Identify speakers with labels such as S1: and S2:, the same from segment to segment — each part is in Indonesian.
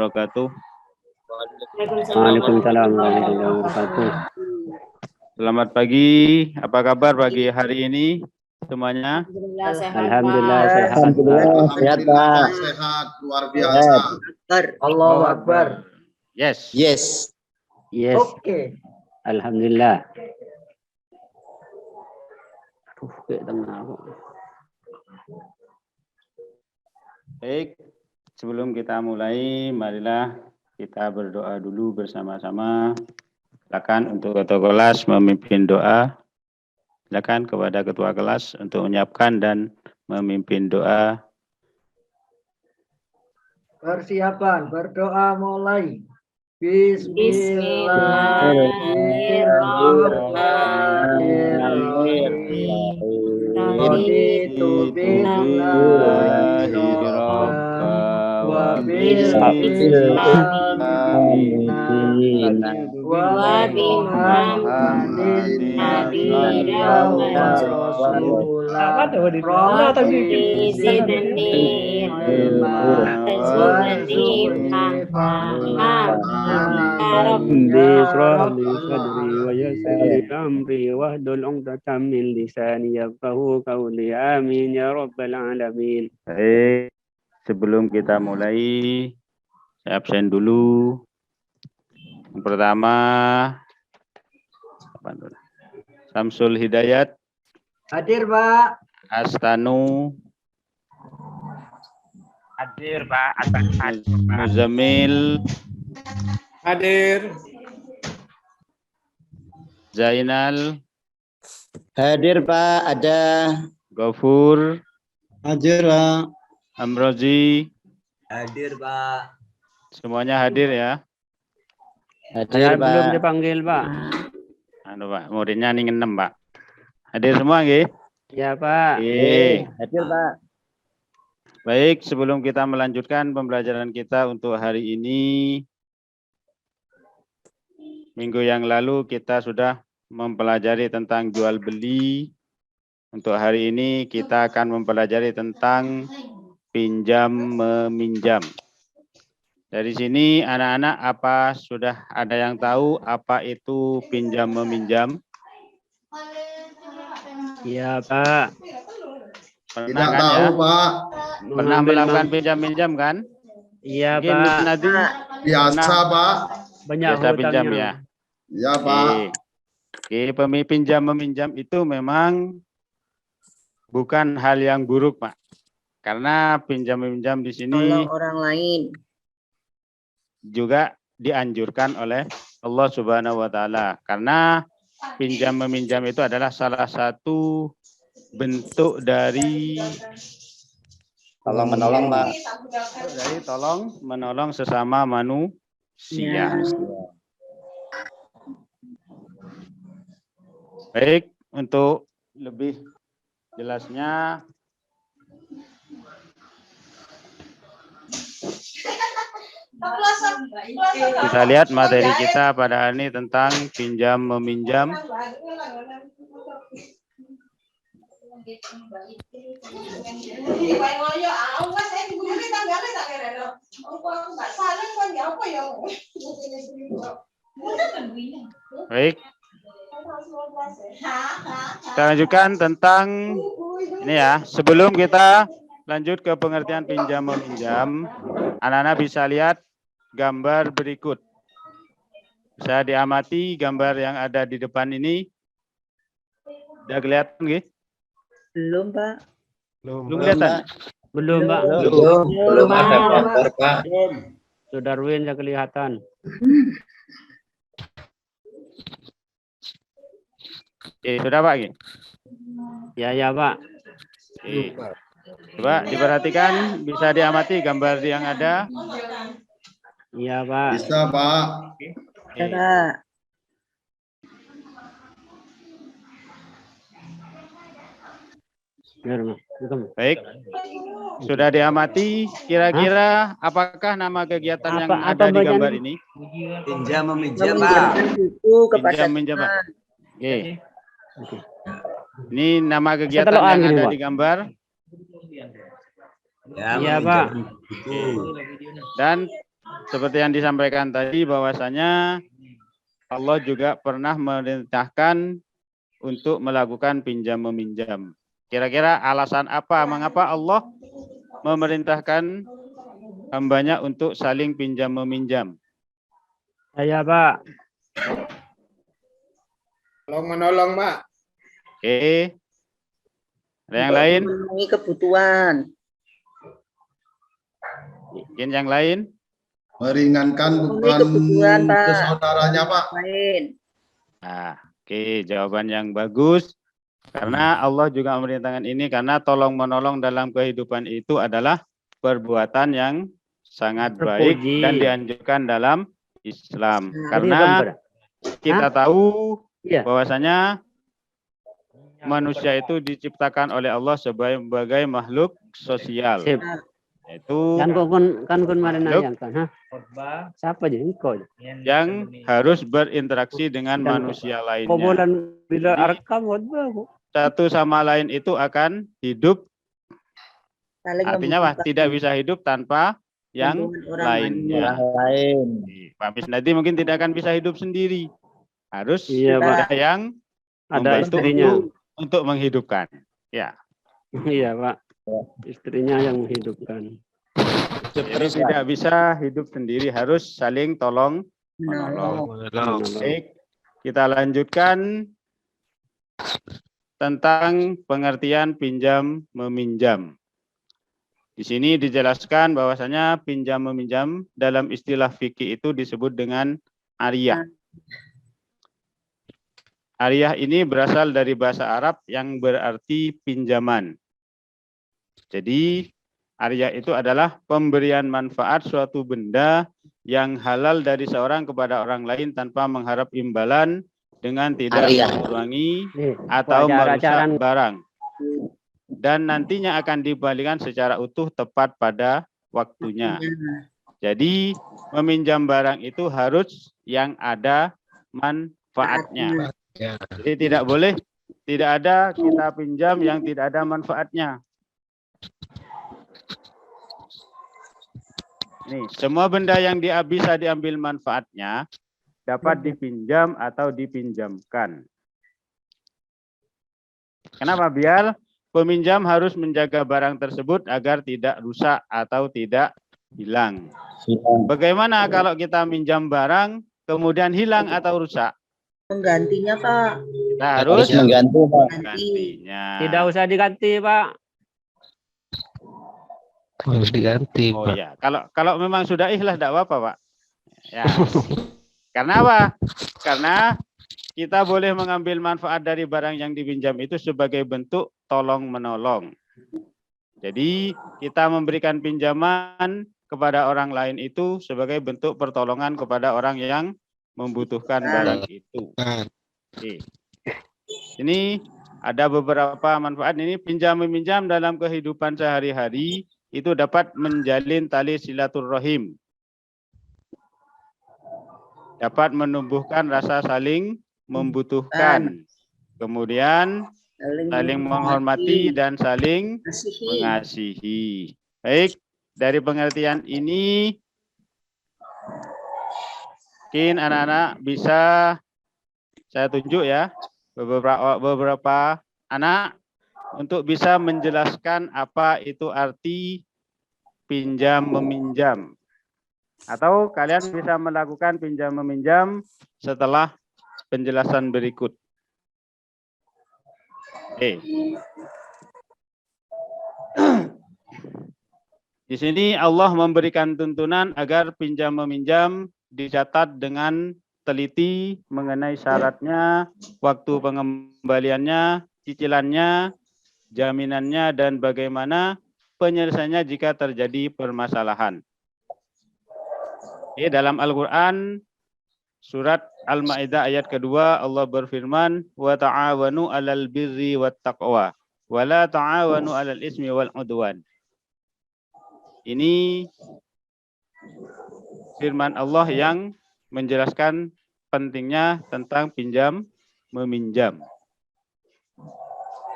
S1: wabarakatuh.
S2: Waalaikumsalam warahmatullahi wabarakatuh.
S1: Selamat pagi. Apa kabar pagi hari ini semuanya?
S2: Alhamdulillah sehat.
S3: Alhamdulillah sehat, Pak.
S4: Sehat luar biasa.
S3: Allahu Akbar.
S1: Yes.
S3: Yes.
S2: Yes.
S3: Oke.
S2: Alhamdulillah. Aduh, kayak tengah.
S1: Baik, sebelum kita mulai, marilah kita berdoa dulu bersama-sama. Silakan untuk ketua kelas memimpin doa. Silakan kepada ketua kelas untuk menyiapkan dan memimpin doa.
S3: Persiapan berdoa mulai. Bismillahirrahmanirrahim. Raditu billahi rabba wa bil wa bi Muhammadin nabiyya wa rasulah. Rabbi zidni ilma warzuqni fahma.
S2: Bismillah sadri wa yassir li amri wahdul 'uqdatam min lisani yafqahu qawli. Amin ya rabbal alamin.
S1: Baik, sebelum kita mulai, saya absen dulu. Yang pertama, Samsul Hidayat,
S3: Hadir, Pak.
S1: Astanu,
S5: Hadir, Pak.
S1: Muzamil,
S5: Hadir.
S1: Zainal,
S3: Hadir, Pak. Ada.
S1: Gofur,
S3: Hadir, Pak.
S1: Amrozi,
S3: Hadir, Pak.
S1: semuanya hadir ya.
S2: Saya belum dipanggil, Pak.
S1: Pak, muridnya nih 6, Pak. Hadir semua nggih?
S2: Ya, Pak.
S3: Hadir, Pak.
S1: Baik, sebelum kita melanjutkan pembelajaran kita untuk hari ini, minggu yang lalu kita sudah mempelajari tentang jual beli. Untuk hari ini kita akan mempelajari tentang pinjam meminjam. Dari sini anak-anak apa sudah ada yang tahu apa itu pinjam meminjam?
S2: Iya, Pak.
S1: Pernah
S4: Tidak
S1: kan
S4: tahu,
S1: ya?
S4: Pak.
S1: Pernah melakukan pinjam minjam kan?
S2: Iya,
S1: Mungkin
S2: Pak.
S1: nanti
S4: Biasa, Pak.
S2: Banyak
S1: biasa pinjam
S2: hutangnya.
S1: ya.
S4: Ya, Pak.
S1: Oke, pinjam meminjam itu memang bukan hal yang buruk, Pak. Karena pinjam meminjam di sini
S3: Tolong orang lain.
S1: juga dianjurkan oleh Allah Subhanahu wa taala. Karena pinjam meminjam itu adalah salah satu bentuk dari
S3: Tolong menolong, Pak.
S1: Dari tolong menolong sesama manusia. Baik, untuk lebih jelasnya kita lihat materi kita pada hari ini tentang pinjam meminjam. Baik. Kita lanjutkan tentang ini ya. Sebelum kita lanjut ke pengertian pinjam meminjam, anak-anak bisa lihat gambar berikut. Bisa diamati gambar yang ada di depan ini. Sudah kelihatan nggih?
S3: Belum, Pak.
S1: Belum kelihatan?
S2: Belum, Pak.
S3: Belum ada gambar, Pak.
S2: Sudah Darwin yang kelihatan.
S1: Sudah Pak?
S2: Ya, Pak.
S1: Coba diperhatikan, bisa diamati gambar yang ada.
S2: Iya, Pak.
S4: Bisa, Pak.
S3: Ya, Pak.
S1: Baik. Sudah diamati, kira-kira apakah nama kegiatan yang ada di gambar ini?
S3: Pinjam meminjam, Pak.
S1: Pinjam meminjam, Pak. Oke. Ini nama kegiatan yang ada di gambar.
S2: Iya, Pak.
S1: Dan seperti yang disampaikan tadi bahwasanya Allah juga pernah memerintahkan untuk melakukan pinjam meminjam. Kira-kira alasan apa mengapa Allah memerintahkan hambanya untuk saling pinjam meminjam?
S2: Saya, Pak.
S5: Tolong menolong, Pak.
S1: Oke. Ada yang lain?
S3: Memenuhi kebutuhan.
S1: Mungkin yang lain?
S4: Meringankan
S3: Memenuhi
S4: beban
S3: kebutuhan, Pak.
S4: ke saudaranya, Pak.
S3: Lain.
S1: Nah, oke, jawaban yang bagus. Karena Allah juga memerintahkan ini karena tolong menolong dalam kehidupan itu adalah perbuatan yang sangat baik
S2: Terpuji.
S1: dan dianjurkan dalam Islam.
S3: Nah,
S1: Karena kita tahu
S2: Iya.
S1: bahwasanya manusia itu diciptakan oleh Allah sebagai makhluk sosial.
S2: Sip.
S1: Yaitu
S2: Kan kemarin
S1: Yuk.
S2: nanya kan, siapa aja engkau?
S1: yang harus berinteraksi dengan
S2: Dan
S1: manusia lainnya.
S2: Kobolan bila
S1: Jadi-
S2: rekam aku.
S1: Satu sama lain itu akan hidup.
S3: Saling
S1: Artinya apa?
S3: membutuhkan.
S1: Tidak bisa hidup tanpa yang
S3: Hubungan orang
S1: lainnya.
S6: lain.
S1: Pak Misnadi mungkin tidak akan bisa hidup sendiri. Harus
S2: Iya,
S1: ada
S3: Pak.
S1: yang
S2: Ada
S1: membantu
S2: istrinya.
S1: untuk menghidupkan. Ya.
S2: Iya, Pak. Istrinya yang menghidupkan.
S1: Jadi tidak bisa hidup sendiri, harus saling tolong menolong.
S3: Menolong.
S1: Baik, kita lanjutkan tentang pengertian pinjam meminjam. Di sini dijelaskan bahwasanya pinjam meminjam dalam istilah fikih itu disebut dengan ariyah. Ariyah ini berasal dari bahasa Arab yang berarti pinjaman. Jadi ariyah itu adalah pemberian manfaat suatu benda yang halal dari seorang kepada orang lain tanpa mengharap imbalan dengan tidak
S6: Ariyah.
S1: mengurangi
S2: Nih,
S1: atau merusak
S2: acara-acara
S1: barang. Dan nantinya akan dikembalikan secara utuh tepat pada waktunya. Jadi meminjam barang itu harus yang ada manfaatnya. Jadi tidak boleh tidak ada kita pinjam yang tidak ada manfaatnya. Nih, semua benda yang bisa diambil manfaatnya dapat dipinjam atau dipinjamkan. Kenapa? Biar peminjam harus menjaga barang tersebut agar tidak rusak atau tidak hilang. Bagaimana kalau kita minjam barang kemudian hilang atau rusak?
S3: Menggantinya, Pak.
S1: Kita harus
S6: mengganti, Pak.
S1: menggantinya.
S2: tidak usah diganti, Pak.
S6: Harus diganti,
S1: Oh ya, kalau memang sudah ikhlas tidak apa-apa, Pak. Ya. Karena apa? Karena kita boleh mengambil manfaat dari barang yang dipinjam itu sebagai bentuk tolong menolong. Jadi kita memberikan pinjaman kepada orang lain itu sebagai bentuk pertolongan kepada orang yang membutuhkan barang itu. Oke. Ini ada beberapa manfaat. Ini pinjam meminjam dalam kehidupan sehari-hari itu dapat menjalin tali silaturahim. Dapat menumbuhkan rasa saling membutuhkan. Kemudian saling menghormati dan saling mengasihi. Baik, dari pengertian ini mungkin anak-anak bisa saya tunjuk ya beberapa anak untuk bisa menjelaskan apa itu arti pinjam meminjam. Atau kalian bisa melakukan pinjam meminjam setelah penjelasan berikut. Oke. Di sini Allah memberikan tuntunan agar pinjam meminjam dicatat dengan teliti mengenai syaratnya, waktu pengembaliannya, cicilannya, jaminannya, dan bagaimana penyelesaiannya jika terjadi permasalahan. Dalam Al-Quran, surat Al-Ma'idah ayat kedua, Allah berfirman, wa ta'awanu 'alal birri wat taqwa, wa la ta'awanu 'alal ismi wal 'udwan. Ini firman Allah yang menjelaskan pentingnya tentang pinjam meminjam.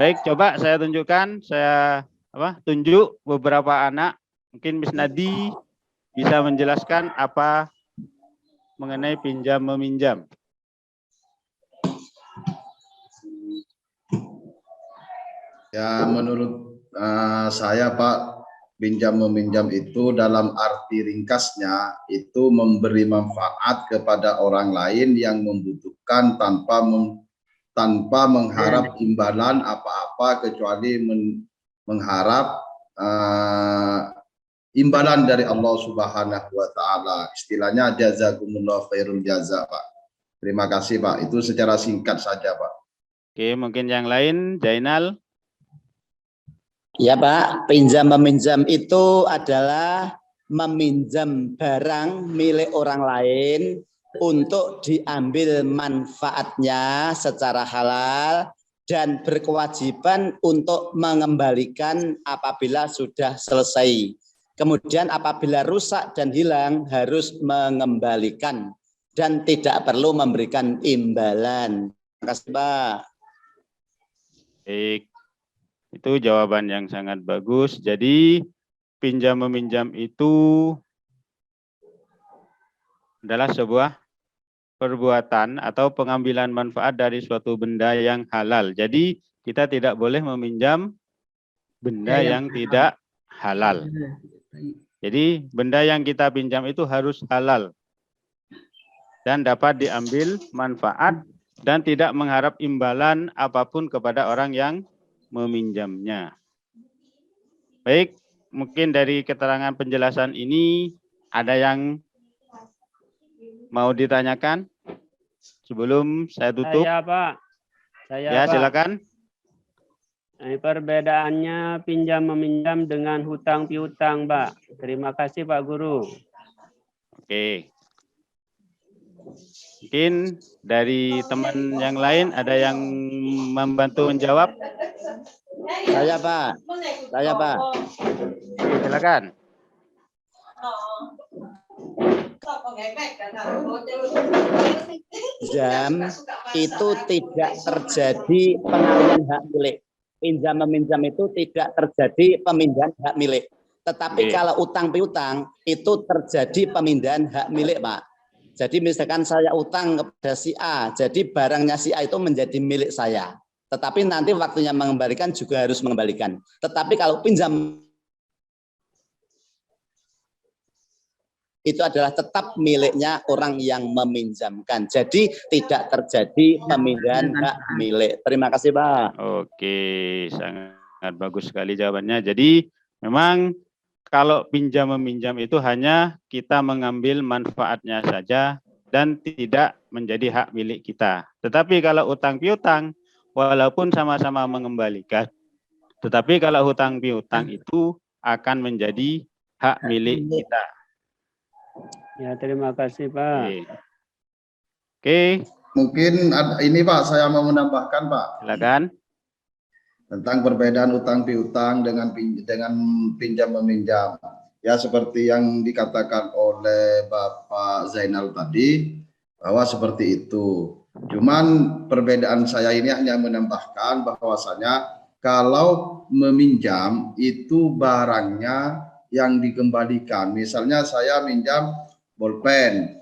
S1: Baik, coba saya tunjukkan, tunjuk beberapa anak, mungkin Miss Nadi bisa menjelaskan apa mengenai pinjam meminjam?
S4: Ya, menurut saya Pak, pinjam meminjam itu dalam arti ringkasnya itu memberi manfaat kepada orang lain yang membutuhkan tanpa mengharap imbalan apa-apa kecuali mengharap imbalan dari Allah Subhanahu wa taala. Istilahnya jazakumullah khairul jaza, Pak. Terima kasih, Pak. Itu secara singkat saja, Pak.
S1: Oke, mungkin yang lain, Zainal.
S7: Ya Pak, pinjam meminjam itu adalah meminjam barang milik orang lain untuk diambil manfaatnya secara halal dan berkewajiban untuk mengembalikan apabila sudah selesai. Kemudian apabila rusak dan hilang harus mengembalikan dan tidak perlu memberikan imbalan. Terima kasih Pak.
S1: Baik. Itu jawaban yang sangat bagus. Jadi pinjam meminjam itu adalah sebuah perbuatan atau pengambilan manfaat dari suatu benda yang halal. Jadi kita tidak boleh meminjam benda yang tidak halal. Jadi benda yang kita pinjam itu harus halal dan dapat diambil manfaat dan tidak mengharap imbalan apapun kepada orang yang meminjamnya. Baik, mungkin dari keterangan penjelasan ini ada yang mau ditanyakan sebelum saya tutup?
S2: Saya Pak.
S1: Ya,
S2: Pak.
S1: silakan.
S2: Ini perbedaannya pinjam meminjam dengan hutang piutang, Pak. Terima kasih Pak Guru.
S1: Oke. Mungkin dari teman yang lain ada yang membantu menjawab?
S7: Saya Pak.
S1: Silakan.
S7: Pinjam itu tidak terjadi pengalihan hak milik. Pinjam meminjam itu tidak terjadi pemindahan hak milik. Tetapi kalau utang piutang itu terjadi pemindahan hak milik, Pak. Jadi misalkan saya utang kepada si A, jadi barangnya si A itu menjadi milik saya. Tetapi nanti waktunya mengembalikan juga harus mengembalikan. Tetapi kalau pinjam itu adalah tetap miliknya orang yang meminjamkan. Jadi tidak terjadi pemindahan hak milik. Terima kasih, Pak.
S1: Oke, sangat bagus sekali jawabannya. Jadi memang kalau pinjam meminjam itu hanya kita mengambil manfaatnya saja dan tidak menjadi hak milik kita. Tetapi kalau utang piutang, walaupun sama-sama mengembalikan, tetapi kalau hutang piutang itu akan menjadi hak milik kita.
S2: Ya, terima kasih Pak.
S1: Oke.
S4: Mungkin ini Pak, saya mau menambahkan Pak.
S1: Silakan.
S4: Tentang perbedaan utang piutang dengan pinjam meminjam. Ya seperti yang dikatakan oleh Bapak Zainal tadi, bahwa seperti itu. Cuman perbedaan saya ini hanya menambahkan bahwasanya kalau meminjam itu barangnya yang dikembalikan. Misalnya saya minjam bolpen,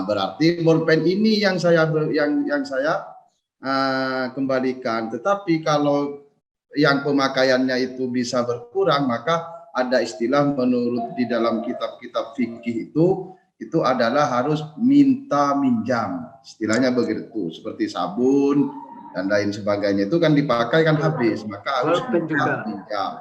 S4: berarti bolpen ini yang saya kembalikan. Tetapi kalau yang pemakaiannya itu bisa berkurang, maka ada istilah menurut di dalam kitab-kitab fikih itu adalah harus minta minjam, istilahnya begitu. Seperti sabun dan lain sebagainya itu kan dipakai kan habis, maka harus minta minjam.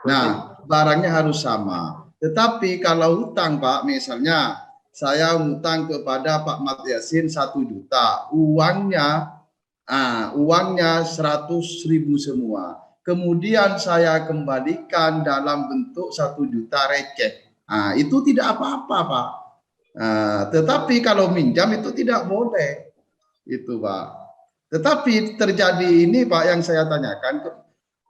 S4: Nah, barangnya harus sama. Tetapi kalau hutang Pak, misalnya saya hutang kepada Pak Mat Yasin 1 juta, uangnya 100.000 semua. Kemudian saya kembalikan dalam bentuk 1 juta receh. Itu tidak apa-apa Pak. Tetapi kalau minjam itu tidak boleh. Itu Pak. Tetapi terjadi ini Pak yang saya tanyakan.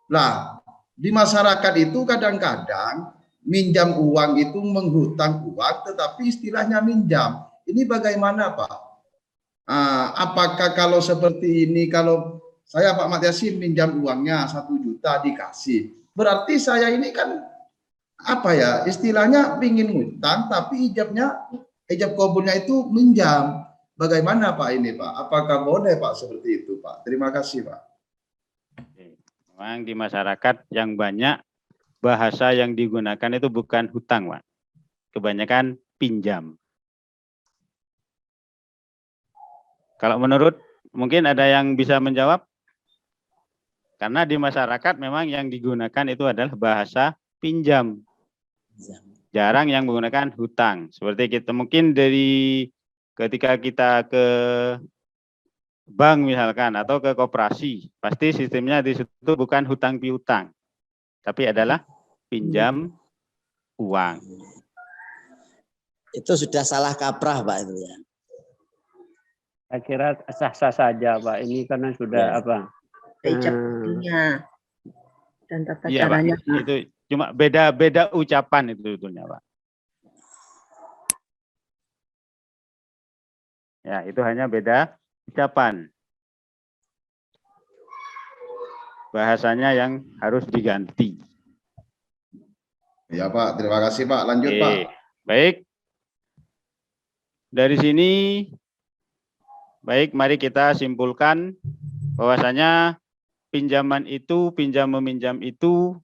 S4: Lah, di masyarakat itu kadang-kadang minjam uang itu menghutang uang, tetapi istilahnya minjam. Ini bagaimana Pak? Apakah kalau seperti ini, kalau saya Pak Mat Yasin minjam uangnya 1 juta dikasih, berarti saya ini kan apa ya istilahnya pingin ngutang tapi ijab kabulnya itu minjam. Bagaimana Pak ini Pak? Apakah boleh Pak seperti itu Pak? Terima kasih Pak.
S1: Memang di masyarakat yang banyak bahasa yang digunakan itu bukan hutang, Pak. Kebanyakan pinjam. Kalau menurut, mungkin ada yang bisa menjawab? Karena di masyarakat memang yang digunakan itu adalah bahasa pinjam. Jarang yang menggunakan hutang. Seperti kita mungkin dari ketika kita ke bank misalkan atau ke koperasi, pasti sistemnya di situ bukan hutang piutang, tapi adalah pinjam uang.
S7: Itu sudah salah kaprah Pak itu ya.
S2: Saya kira sah-sah saja Pak. Ini karena sudah apa?
S3: ijab kabulinya dan tata
S1: Iya, Pak.
S3: caranya.
S1: Itu cuma beda ucapan itu sebetulnya, Pak. Ya, itu hanya beda ucapan. Bahasanya yang harus diganti.
S4: Ya Pak, terima kasih Pak. Lanjut
S1: Oke,
S4: Pak.
S1: baik. Dari sini, baik, mari kita simpulkan bahwasanya pinjaman itu, pinjam meminjam itu,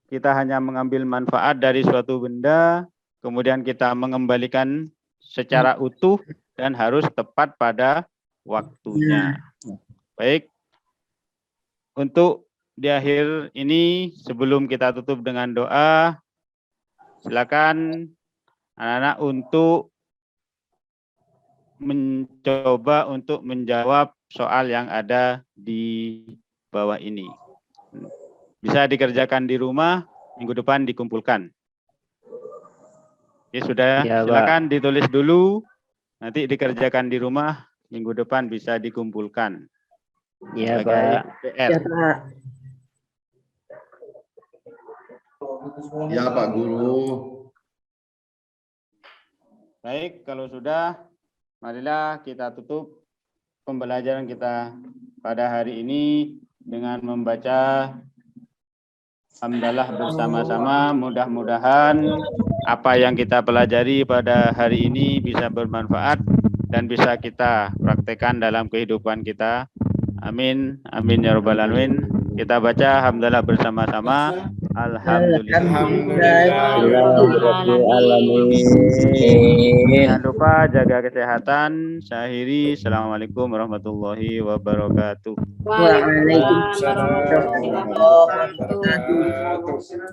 S1: kita hanya mengambil manfaat dari suatu benda, kemudian kita mengembalikan secara utuh dan harus tepat pada waktunya. Baik, untuk di akhir ini sebelum kita tutup dengan doa, silakan anak-anak untuk mencoba untuk menjawab soal yang ada di bawah ini. Bisa dikerjakan di rumah, minggu depan dikumpulkan. Oke, sudah,
S2: Ya,
S1: silakan ditulis dulu, nanti dikerjakan di rumah, minggu depan bisa dikumpulkan.
S2: Iya
S1: Sebagai
S2: Pak.
S1: PR.
S3: Ya Pak.
S4: Ya Pak Guru.
S1: Baik, kalau sudah, marilah kita tutup pembelajaran kita pada hari ini dengan membaca hamdalah bersama-sama. Mudah-mudahan apa yang kita pelajari pada hari ini bisa bermanfaat dan bisa kita praktekkan dalam kehidupan kita. Amin, amin ya rabbal alamin. Kita baca hamdalah bersama-sama. Alhamdulillah. Jangan lupa jaga kesehatan. Syahiri, assalamualaikum warahmatullahi wabarakatuh.
S3: Waalaikumsalam warahmatullahi wabarakatuh.